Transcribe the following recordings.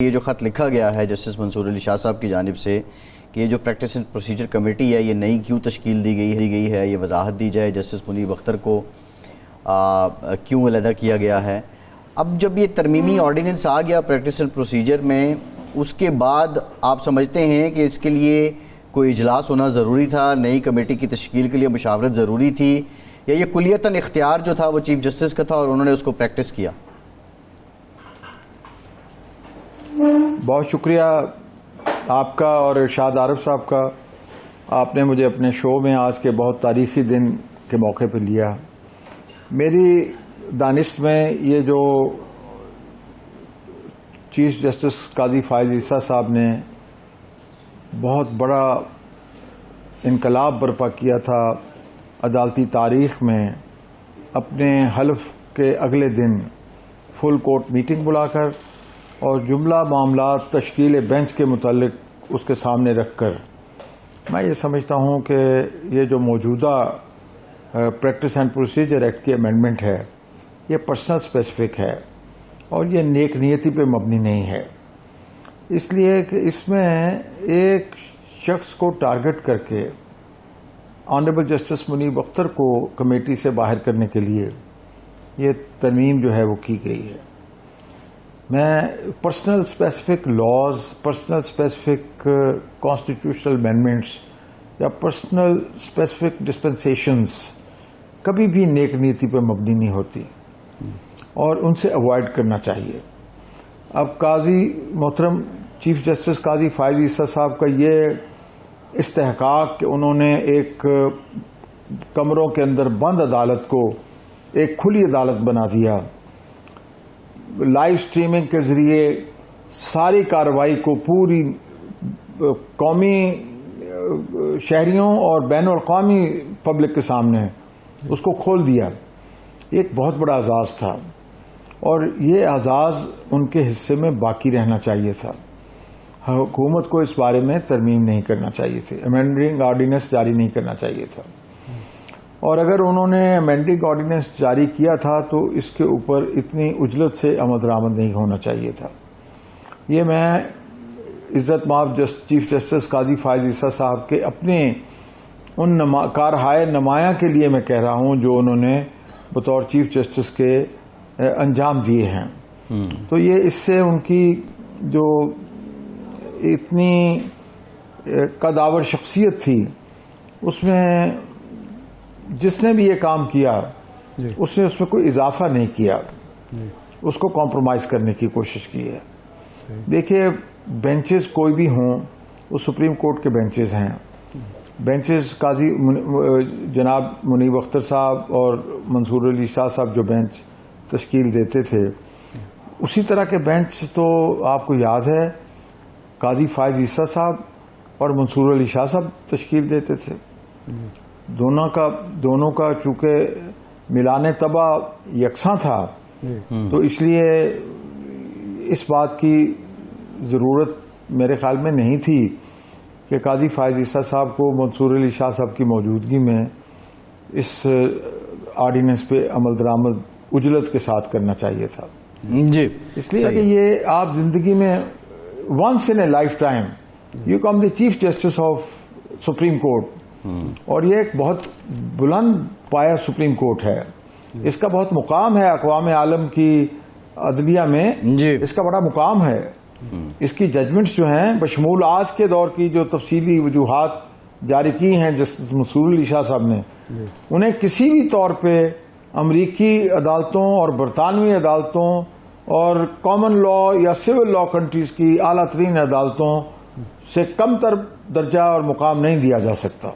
یہ جو خط لکھا گیا ہے جسٹس منصور علی شاہ صاحب کی جانب سے کہ یہ جو پریکٹس اینڈ پروسیجر کمیٹی ہے یہ نئی کیوں تشکیل دی گئی ہے، یہ وضاحت دی جائے جسٹس منیب اختر کو کیوں علیحدہ کیا گیا ہے۔ اب جب یہ ترمیمی آرڈیننس آ گیا پریکٹس اینڈ پروسیجر میں، اس کے بعد آپ سمجھتے ہیں کہ اس کے لیے کوئی اجلاس ہونا ضروری تھا، نئی کمیٹی کی تشکیل کے لیے مشاورت ضروری تھی، یا یہ کلیتاً اختیار جو تھا وہ چیف جسٹس کا تھا اور انہوں نے اس کو پریکٹس کیا؟ بہت شکریہ آپ کا اور ارشاد عارف صاحب کا، آپ نے مجھے اپنے شو میں آج کے بہت تاریخی دن کے موقع پہ لیا۔ میری دانش میں یہ جو چیف جسٹس قاضی فائز عیسیٰ صاحب نے بہت بڑا انقلاب برپا کیا تھا عدالتی تاریخ میں، اپنے حلف کے اگلے دن فل کورٹ میٹنگ بلا کر اور جملہ معاملات تشکیل بینچ کے متعلق اس کے سامنے رکھ کر، میں یہ سمجھتا ہوں کہ یہ جو موجودہ پریکٹس اینڈ پروسیجر ایکٹ کی امینڈمنٹ ہے یہ پرسنل اسپیسیفک ہے اور یہ نیک نیتی پہ مبنی نہیں ہے، اس لیے کہ اس میں ایک شخص کو ٹارگٹ کر کے آنریبل جسٹس منیب اختر کو کمیٹی سے باہر کرنے کے لیے یہ ترمیم جو ہے وہ کی گئی ہے۔ میں personal specific laws, personal specific constitutional amendments یا پرسنل اسپیسیفک ڈسپنسیشنز کبھی بھی نیک نیتی پہ مبنی نہیں ہوتی اور ان سے اوائڈ کرنا چاہیے۔ اب قاضی محترم چیف جسٹس قاضی فائز عیسیٰ صاحب کا یہ استحقاق کہ انہوں نے ایک کمروں کے اندر بند عدالت کو ایک کھلی عدالت بنا دیا، لائیو سٹریمنگ کے ذریعے ساری کارروائی کو پوری قومی شہریوں اور بین الاقوامی پبلک کے سامنے اس کو کھول دیا، یہ ایک بہت بڑا اعزاز تھا اور یہ اعزاز ان کے حصے میں باقی رہنا چاہیے تھا۔ حکومت کو اس بارے میں ترمیم نہیں کرنا چاہیے تھی، امینڈنگ آرڈیننس جاری نہیں کرنا چاہیے تھا، اور اگر انہوں نے امینڈنگ آرڈیننس جاری کیا تھا تو اس کے اوپر اتنی عجلت سے عمل درآمد نہیں ہونا چاہیے تھا۔ یہ میں عزت مآب چیف جسٹس قاضی فائز عیسیٰ صاحب کے اپنے ان کارہائے نمایاں کے لیے میں کہہ رہا ہوں جو انہوں نے بطور چیف جسٹس کے انجام دیے ہیں، تو یہ اس سے ان کی جو اتنی قداور شخصیت تھی، اس میں جس نے بھی یہ کام کیا اس نے اس میں کوئی اضافہ نہیں کیا، اس کو کمپرومائز کرنے کی کوشش کی ہے۔ دیکھیے بینچز کوئی بھی ہوں، وہ سپریم کورٹ کے بینچز ہیں، بینچز قاضی جناب منیب اختر صاحب اور منصور علی شاہ صاحب جو بینچ تشکیل دیتے تھے، اسی طرح کے بینچ تو آپ کو یاد ہے قاضی فائز عیسیٰ صاحب اور منصور علی شاہ صاحب تشکیل دیتے تھے۔ دونوں کا چونکہ میلان طبع یکساں تھا، تو اس لیے اس بات کی ضرورت میرے خیال میں نہیں تھی کہ قاضی فائز عیسیٰ صاحب کو منصور علی شاہ صاحب کی موجودگی میں اس آرڈیننس پہ عمل درآمد اجلت کے ساتھ کرنا چاہیے تھا۔ جی، اس لیے کہ یہ آپ زندگی میں once in a lifetime you come the chief justice of Supreme Court, اور یہ ایک بہت بلند پایا سپریم کورٹ ہے، اس کا بہت مقام ہے اقوام عالم کی عدلیہ میں، اس کا بڑا مقام ہے۔ اس کی ججمنٹس جو ہیں بشمول آج کے دور کی جو تفصیلی وجوہات جاری کی ہیں جسٹس منصور علی شاہ صاحب نے، انہیں کسی بھی طور پہ امریکی عدالتوں اور برطانوی عدالتوں اور کامن لا یا سول لا کنٹریز کی اعلیٰ ترین عدالتوں سے کم تر درجہ اور مقام نہیں دیا جا سکتا۔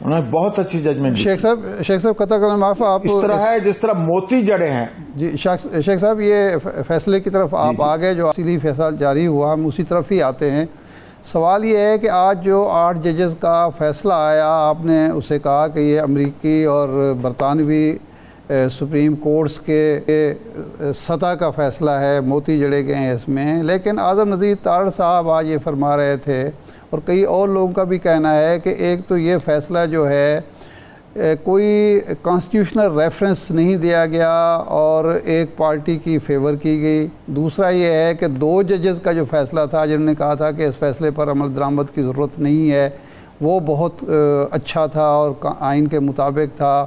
انہوں نے بہت اچھی ججمنٹ۔ شیخ صاحب قطع کرنا معاف، آپ اس طرح ہے جس طرح موتی جڑے ہیں۔ جی شیخ صاحب، یہ فیصلے کی طرف آپ آ گئے، جو اصلی فیصلہ جاری ہوا ہم اسی طرف ہی آتے ہیں۔ سوال یہ ہے کہ آج جو 8 ججز کا فیصلہ آیا، آپ نے اسے کہا کہ یہ امریکی اور برطانوی سپریم کورٹس کے سطح کا فیصلہ ہے، موتی جڑے گئے ہیں اس میں، لیکن اعظم نذیر تارڑ صاحب آج یہ فرما رہے تھے اور کئی اور لوگوں کا بھی کہنا ہے کہ ایک تو یہ فیصلہ جو ہے کوئی کانسٹیٹیوشنل ریفرنس نہیں دیا گیا اور ایک پارٹی کی فیور کی گئی. دوسرا یہ ہے کہ 2 ججز کا جو فیصلہ تھا جنہوں نے کہا تھا کہ اس فیصلے پر عمل درآمد کی ضرورت نہیں ہے، وہ بہت اچھا تھا اور آئین کے مطابق تھا.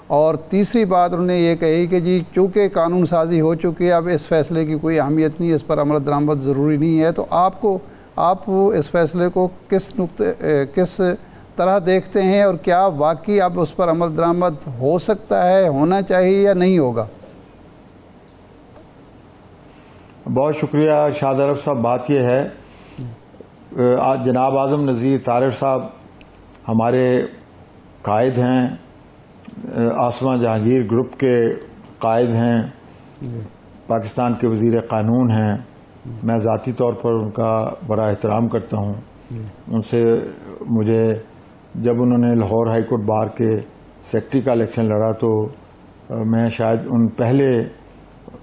اور تیسری بات انہوں نے یہ کہی کہ جی چونکہ قانون سازی ہو چکی ہے، اب اس فیصلے کی کوئی اہمیت نہیں، اس پر عمل درآمد ضروری نہیں ہے. تو آپ اس فیصلے کو کس طرح دیکھتے ہیں، اور کیا واقعی اب اس پر عمل درآمد ہو سکتا ہے، ہونا چاہیے یا نہیں ہوگا؟ بہت شکریہ شاد عرب صاحب. بات یہ ہے جناب اعظم نذیر طارر صاحب ہمارے قائد ہیں، آسما جہانگیر گروپ کے قائد ہیں، پاکستان کے وزیر قانون ہیں. میں ذاتی طور پر ان کا بڑا احترام کرتا ہوں. ان سے مجھے جب انہوں نے لاہور ہائی کورٹ بار کے سیکرٹری کا الیکشن لڑا تو میں شاید ان پہلے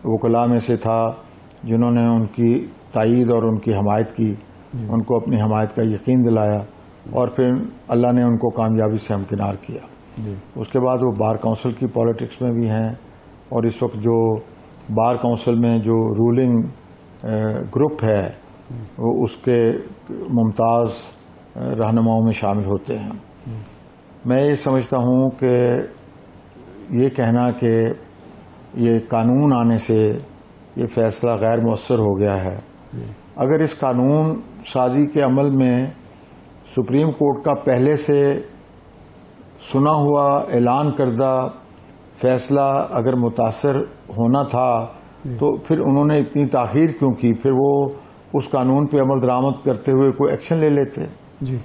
وکلاء میں سے تھا جنہوں نے ان کی تائید اور ان کی حمایت کی، ان کو اپنی حمایت کا یقین دلایا، اور پھر اللہ نے ان کو کامیابی سے ہمکنار کیا. اس کے بعد وہ بار کونسل کی پالیٹکس میں بھی ہیں، اور اس وقت جو بار کونسل میں جو رولنگ گروپ ہے وہ اس کے ممتاز رہنماؤں میں شامل ہوتے ہیں. میں یہ سمجھتا ہوں کہ یہ کہنا کہ یہ قانون آنے سے یہ فیصلہ غیر مؤثر ہو گیا ہے، اگر اس قانون سازی کے عمل میں سپریم کورٹ کا پہلے سے سنا ہوا اعلان کردہ فیصلہ اگر متاثر ہونا تھا تو پھر انہوں نے اتنی تاخیر کیوں کی؟ پھر وہ اس قانون پہ عمل درآمد کرتے ہوئے کوئی ایکشن لے لیتے. جی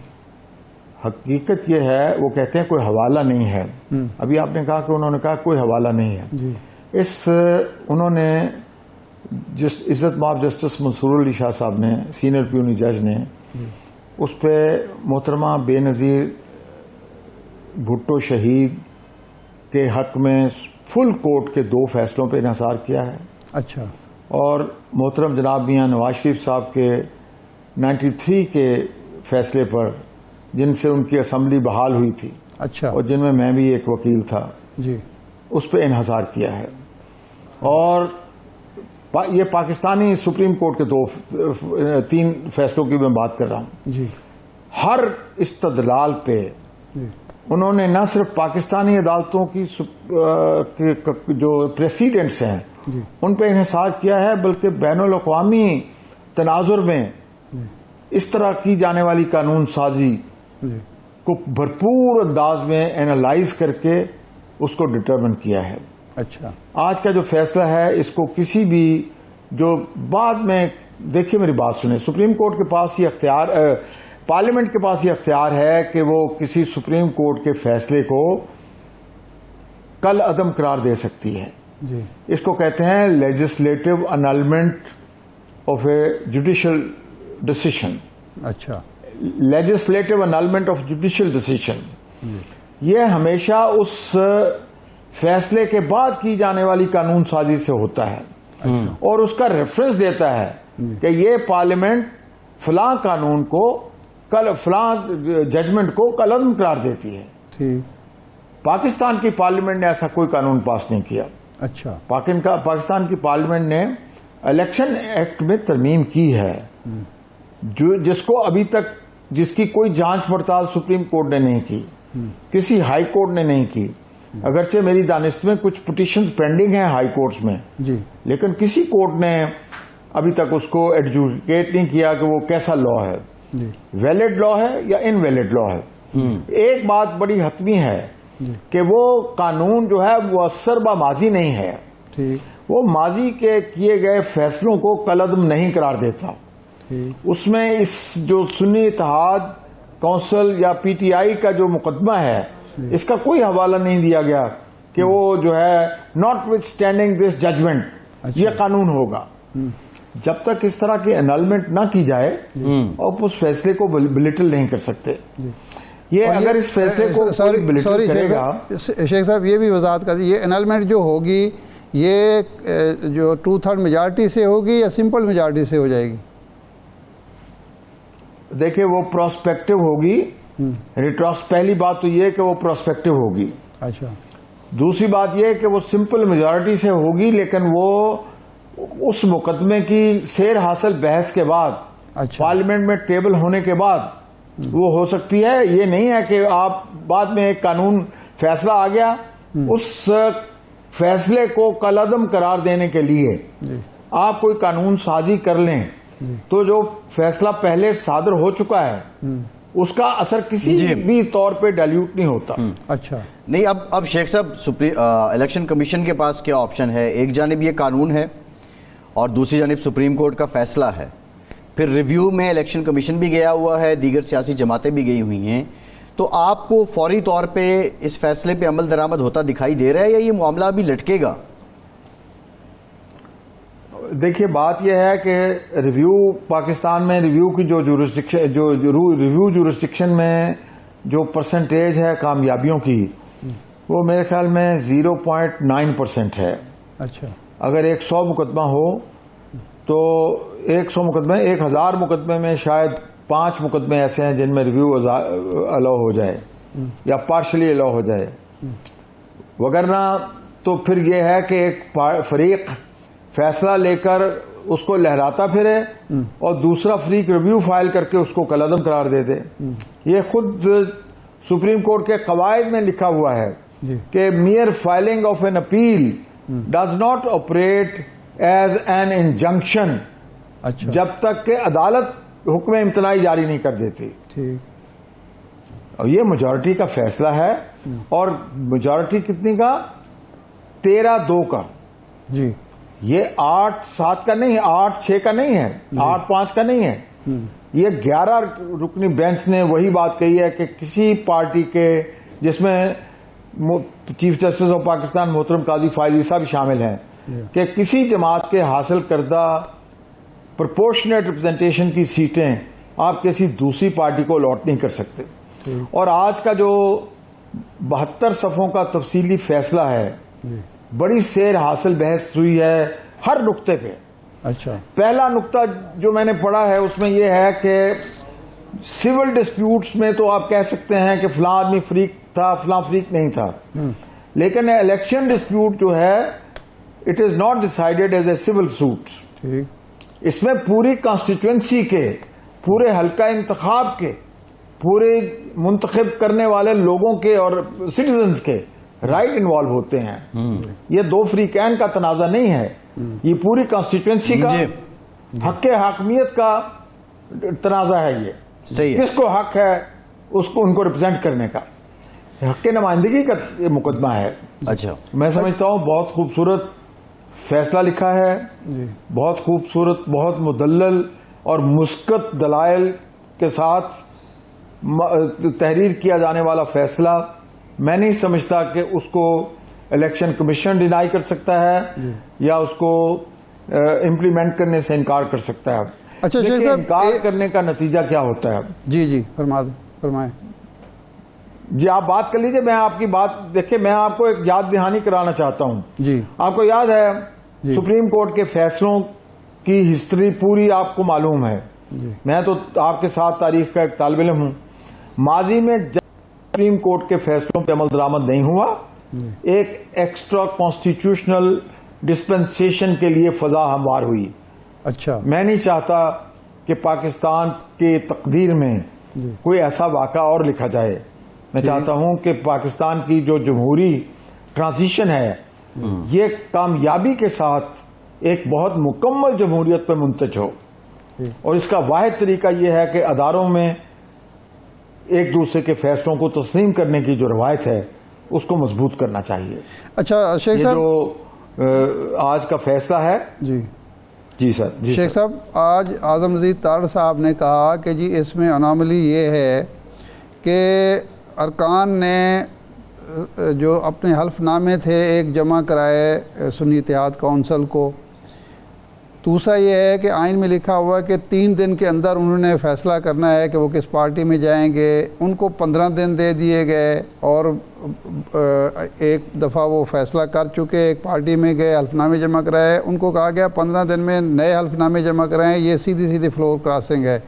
حقیقت یہ ہے، وہ کہتے ہیں کوئی حوالہ نہیں ہے. ابھی آپ نے کہا کہ انہوں نے کہا کوئی حوالہ نہیں ہے. انہوں نے جس عزت مآب جسٹس منصور علی شاہ صاحب نے، سینئر پیونی جج نے، اس پہ محترمہ بے نظیر بھٹو شہید کے حق میں فل کورٹ کے 2 فیصلوں پہ انحصار کیا ہے. اچھا. اور محترم جناب میاں نواز شریف صاحب کے 93 کے فیصلے پر، جن سے ان کی اسمبلی بحال ہوئی تھی، اچھا، اور جن میں میں بھی ایک وکیل تھا، جی، اس پہ انحصار کیا ہے. اور یہ پاکستانی سپریم کورٹ کے 3 فیصلوں کی میں بات کر رہا ہوں. جی. ہر استدلال پہ انہوں نے نہ صرف پاکستانی عدالتوں کی جو پریسیڈنٹس ہیں ان پہ انحصار کیا ہے، بلکہ بین الاقوامی تناظر میں اس طرح کی جانے والی قانون سازی کو بھرپور انداز میں اینالائز کر کے اس کو ڈٹرمن کیا ہے. اچھا. آج کا جو فیصلہ ہے اس کو کسی بھی جو بعد میں، دیکھیے میری بات سنیں، سپریم کورٹ کے پاس یہ اختیار، پارلیمنٹ کے پاس یہ اختیار ہے کہ وہ کسی سپریم کورٹ کے فیصلے کو کل عدم قرار دے سکتی ہے. جی. اس کو کہتے ہیں legislative annulment of a judicial decision. اچھا. Legislative annulment of judicial decision یہ ہمیشہ اس فیصلے کے بعد کی جانے والی قانون سازی سے ہوتا ہے، اور اس کا ریفرنس دیتا ہے کہ یہ پارلیمنٹ فلاں قانون کو کل، فلاں ججمنٹ کو کل عدم قرار دیتی ہے. ٹھیک. پاکستان کی پارلیمنٹ نے ایسا کوئی قانون پاس نہیں کیا. اچھا. پاکستان کی پارلیمنٹ نے الیکشن ایکٹ میں ترمیم کی ہے، جس کو ابھی تک، جس کی کوئی جانچ پڑتال سپریم کورٹ نے نہیں کی، کسی ہائی کورٹ نے نہیں کی. اگرچہ میری دانست میں کچھ پٹیشنز پینڈنگ ہیں ہائی کورٹس میں، جی، لیکن کسی کورٹ نے ابھی تک اس کو ایڈجوڈیکیٹ نہیں کیا کہ وہ کیسا لا ہے، ویلڈ لا ہے یا ان ویلڈ لا ہے. ایک بات بڑی حتمی ہے کہ وہ قانون جو ہے وہ مؤثر با ماضی نہیں ہے. ٹھیک. وہ ماضی کے کیے گئے فیصلوں کو کالعدم نہیں قرار دیتا. اس میں اس جو سنی اتحاد کونسل یا پی ٹی آئی کا جو مقدمہ ہے اس کا کوئی حوالہ نہیں دیا گیا کہ وہ جو ہے notwithstanding this judgment یہ قانون ہوگا. جب تک اس طرح کی انلمنٹ نہ کی جائے آپ اس فیصلے کو بلٹل نہیں کر سکتے. یہ اگر اس فیصلے کو بلٹل کرے گا، شیخ صاحب یہ بھی وضاحت کر دیجیے، یہ انلمنٹ جو ہوگی یہ جو 2/3 میجارٹی سے ہوگی یا سمپل میجارٹی سے ہو جائے گی؟ دیکھیں وہ پراسپیکٹو ہوگی. پہلی بات تو یہ کہ وہ پراسپیکٹو ہوگی. اچھا دوسری بات یہ ہے کہ وہ سمپل میجارٹی سے ہوگی، لیکن وہ اس مقدمے کی سیر حاصل بحث کے بعد، اچھا پارلیمنٹ میں ٹیبل ہونے کے بعد وہ ہو سکتی ہے۔ یہ نہیں ہے کہ آپ بعد میں ایک قانون فیصلہ آ گیا، اس فیصلے کو کالعدم قرار دینے کے لیے آپ کوئی قانون سازی کر لیں تو جو فیصلہ پہلے صادر ہو چکا ہے اس کا اثر کسی بھی طور پہ ڈائلیوٹ نہیں ہوتا۔ اچھا نہیں، اب شیخ صاحب الیکشن کمیشن کے پاس کیا آپشن ہے؟ ایک جانب یہ قانون ہے اور دوسری جانب سپریم کورٹ کا فیصلہ ہے، پھر ریویو میں الیکشن کمیشن بھی گیا ہوا ہے، دیگر سیاسی جماعتیں بھی گئی ہوئی ہیں، تو آپ کو فوری طور پہ اس فیصلے پہ عمل درآمد ہوتا دکھائی دے رہا ہے یا یہ معاملہ ابھی لٹکے گا؟ دیکھیے بات یہ ہے کہ ریویو پاکستان میں ریویو کی جو ریویو جورسڈکشن میں جو پرسنٹیج ہے کامیابیوں کی، وہ میرے خیال میں 0.9% ہے۔ اچھا اگر 100 مقدمہ ہو تو 100 مقدمے 1000 مقدمے میں شاید 5 مقدمے ایسے ہیں جن میں ریویو الاؤ ہو جائے یا پارشلی الاؤ ہو جائے، وگرنہ تو پھر یہ ہے کہ ایک فریق فیصلہ لے کر اس کو لہراتا پھرے اور دوسرا فریق ریویو فائل کر کے اس کو کالعدم قرار دے دے۔ یہ خود سپریم کورٹ کے قواعد میں لکھا ہوا ہے کہ mere filing of an appeal does not operate as an injunction, اچھا جب تک کہ عدالت حکم امتناعی جاری نہیں کر دیتی۔ ٹھیک، اور یہ میجورٹی کا فیصلہ ہے، اور میجورٹی کتنی کا؟ 13-2 کا۔ جی یہ 8-7 کا نہیں، 8-6 کا نہیں ہے، 8-5 کا نہیں ہے، یہ 11 رکنی بینچ نے وہی بات کہی ہے کہ کسی پارٹی کے، جس میں چیف جسٹس آف پاکستان محترم قاضی فائز عیسیٰ بھی شامل ہیں، کہ کسی جماعت کے حاصل کردہ پرپورشنیٹ ریپرزنٹیشن کی سیٹیں آپ کسی دوسری پارٹی کو الاٹ نہیں کر سکتے۔ اور آج کا جو 72 صفحوں کا تفصیلی فیصلہ ہے، بڑی سیر حاصل بحث ہوئی ہے ہر نقطے پہ۔ اچھا پہلا نقطہ جو میں نے پڑھا ہے اس میں یہ ہے کہ سول ڈسپیوٹس میں تو آپ کہہ سکتے ہیں کہ فلاں آدمی فریق تھا، فلاں فریق نہیں تھا، لیکن الیکشن ڈسپیوٹ جو ہے it is not decided as a civil suit. ٹھیک، اس میں پوری کانسٹیٹوئنسی کے، پورے حلقہ انتخاب کے، پورے منتخب کرنے والے لوگوں کے اور سٹیزنز کے رائٹ انوالو ہوتے ہیں۔ یہ دو فریقین کا تنازع نہیں ہے، یہ پوری کانسٹیٹوئنسی کا حق حاکمیت کا تنازع ہے۔ یہ صحیح ہے، کس کو حق ہے اس کو، ان کو ریپرزینٹ کرنے کا، حق نمائندگی کا یہ مقدمہ ہے۔ اچھا میں سمجھتا ہوں بہت خوبصورت فیصلہ لکھا ہے، بہت خوبصورت، بہت مدلل اور مسکت دلائل کے ساتھ تحریر کیا جانے والا فیصلہ۔ میں نہیں سمجھتا کہ اس کو الیکشن کمیشن ڈینائی کر سکتا ہے یا اس کو امپلیمنٹ کرنے سے انکار کر سکتا ہے۔ اچھا شیخ لیکن صاحب، انکار کرنے کا نتیجہ کیا ہوتا ہے؟ جی فرمائیں۔ جی آپ بات کر لیجئے، میں آپ کی بات دیکھیں، میں آپ کو ایک یاد دہانی کرانا چاہتا ہوں۔ جی آپ کو یاد ہے سپریم کورٹ کے فیصلوں کی ہسٹری پوری آپ کو معلوم ہے، میں تو آپ کے ساتھ تاریخ کا ایک طالب علم ہوں۔ ماضی میں جب سپریم کورٹ کے فیصلوں پہ عمل درآمد نہیں ہوا، ایک ایکسٹرا کانسٹیٹیوشنل ڈسپنسیشن کے لیے فضا ہموار ہوئی۔ اچھا، میں نہیں چاہتا کہ پاکستان کی تقدیر میں کوئی ایسا واقعہ اور لکھا جائے۔ میں چاہتا ہوں کہ پاکستان کی جو جمہوری ٹرانزیشن ہے یہ کامیابی کے ساتھ ایک بہت مکمل جمہوریت پہ منتج ہو، اور اس کا واحد طریقہ یہ ہے کہ اداروں میں ایک دوسرے کے فیصلوں کو تسلیم کرنے کی جو روایت ہے اس کو مضبوط کرنا چاہیے۔ اچھا شیخ یہ صاحب، جو آج کا فیصلہ ہے، جی سر، جی شیخ صاحب، آج اعظم مزید طاہر صاحب نے کہا کہ جی اس میں اناملی یہ ہے کہ ارکان نے جو اپنے حلف نامے تھے ایک جمع کرائے سنی اتحاد کونسل کو۔ دوسرا یہ ہے کہ آئین میں لکھا ہوا ہے کہ 3 دن کے اندر انہوں نے فیصلہ کرنا ہے کہ وہ کس پارٹی میں جائیں گے۔ ان کو 15 دن دے دیے گئے اور ایک دفعہ وہ فیصلہ کر چکے، ایک پارٹی میں گئے، حلف نامے جمع کرائے، ان کو کہا گیا 15 دن میں نئے حلف نامے جمع کرائیں، یہ سیدھی فلور کراسنگ ہے۔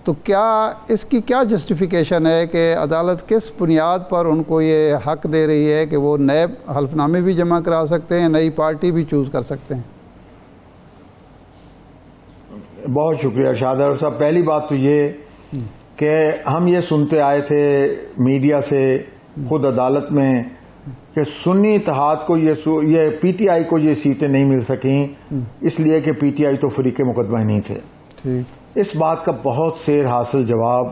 تو کیا اس کی کیا جسٹیفیکیشن ہے کہ عدالت کس بنیاد پر ان کو یہ حق دے رہی ہے کہ وہ نئے حلف نامے بھی جمع کرا سکتے ہیں، نئی پارٹی بھی چوز کر سکتے ہیں؟ بہت شکریہ شاہدر صاحب. پہلی بات تو یہ کہ ہم یہ سنتے آئے تھے میڈیا سے، خود عدالت میں، کہ سنی اتحاد کو یہ پی ٹی آئی کو یہ سیٹیں نہیں مل سکیں اس لیے کہ پی ٹی آئی تو فریق مقدمہ نہیں تھے. ٹھیک. اس بات کا بہت سیر حاصل جواب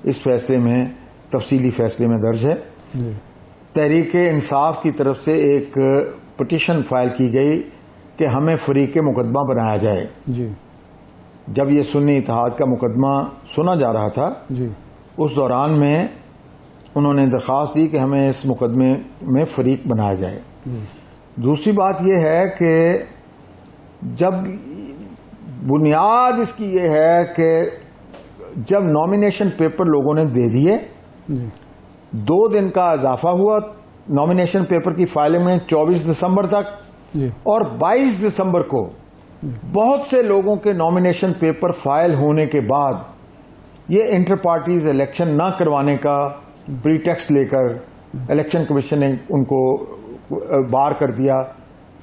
اس فیصلے میں، تفصیلی فیصلے میں درج ہے. جی. تحریک انصاف کی طرف سے ایک پٹیشن فائل کی گئی کہ ہمیں فریق مقدمہ بنایا جائے. جی. جب یہ سنی اتحاد کا مقدمہ سنا جا رہا تھا، جی. اس دوران میں انہوں نے درخواست دی کہ ہمیں اس مقدمے میں فریق بنایا جائے. دوسری بات یہ ہے کہ جب بنیاد اس کی یہ ہے کہ جب نامینیشن پیپر لوگوں نے دے دیے، 2 دن کا اضافہ ہوا نامینیشن پیپر کی فائلنگ میں 24 دسمبر تک، جی. اور 22 دسمبر کو بہت سے لوگوں کے نامینیشن پیپر فائل ہونے کے بعد یہ انٹر پارٹیز الیکشن نہ کروانے کا پری ٹیکسٹ لے کر الیکشن کمیشن نے ان کو بار کر دیا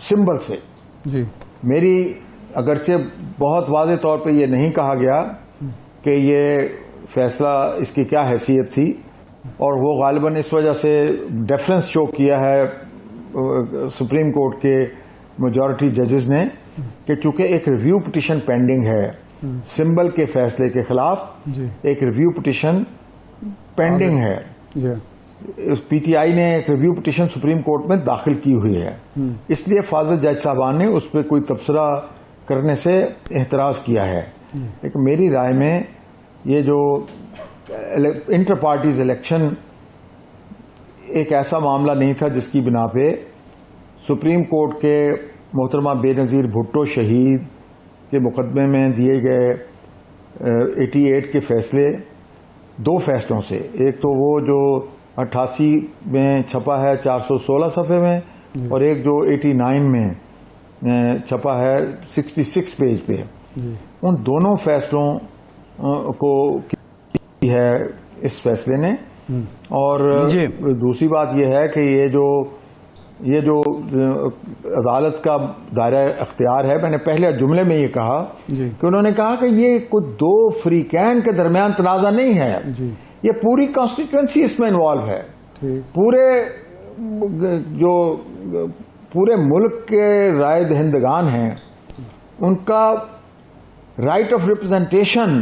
سمبل سے. جی. میری اگرچہ بہت واضح طور پہ یہ نہیں کہا گیا کہ یہ فیصلہ اس کی کیا حیثیت تھی، اور وہ غالباً اس وجہ سے ڈیفرنس شو کیا ہے سپریم کورٹ کے میجورٹی ججز نے کہ چونکہ ایک ریویو پٹیشن پینڈنگ ہے سمبل کے فیصلے کے خلاف، جی. ایک ریویو پٹیشن پینڈنگ ہے. جی. پی ٹی آئی نے ایک ریویو پٹیشن سپریم کورٹ میں داخل کی ہوئی ہے، اس لیے فاضل جج صاحبان نے اس پہ کوئی تبصرہ کرنے سے احتراز کیا ہے. لیکن میری رائے میں یہ جو انٹر پارٹیز الیکشن ایک ایسا معاملہ نہیں تھا جس کی بنا پہ سپریم کورٹ کے محترمہ بے نظیر بھٹو شہید کے مقدمے میں دیے گئے 88 کے فیصلے 2 فیصلوں سے، ایک تو وہ جو 88 میں چھپا ہے 416 صفحے میں، اور ایک جو 89 میں چھپا ہے 66 پیج پہ، ان دونوں فیصلوں کو کی ہے اس فیصلے نے. اور دوسری بات یہ ہے کہ یہ جو عدالت کا دائرہ اختیار ہے، میں نے پہلے جملے میں یہ کہا کہ انہوں نے کہا کہ یہ کوئی 2 فریقین کے درمیان تنازع نہیں ہے، یہ پوری کانسٹیٹوئنسی اس میں انوالو ہے. پورے ملک کے رائے دہندگان ہیں، ان کا right of representation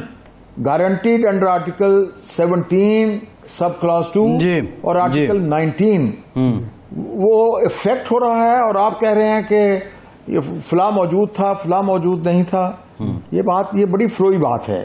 guaranteed under article 17 sub class 2 اور آرٹیکل 19 وہ افیکٹ ہو رہا ہے، اور آپ کہہ رہے ہیں کہ یہ فلاں موجود تھا، فلاں موجود نہیں تھا. یہ بڑی فروئی بات ہے.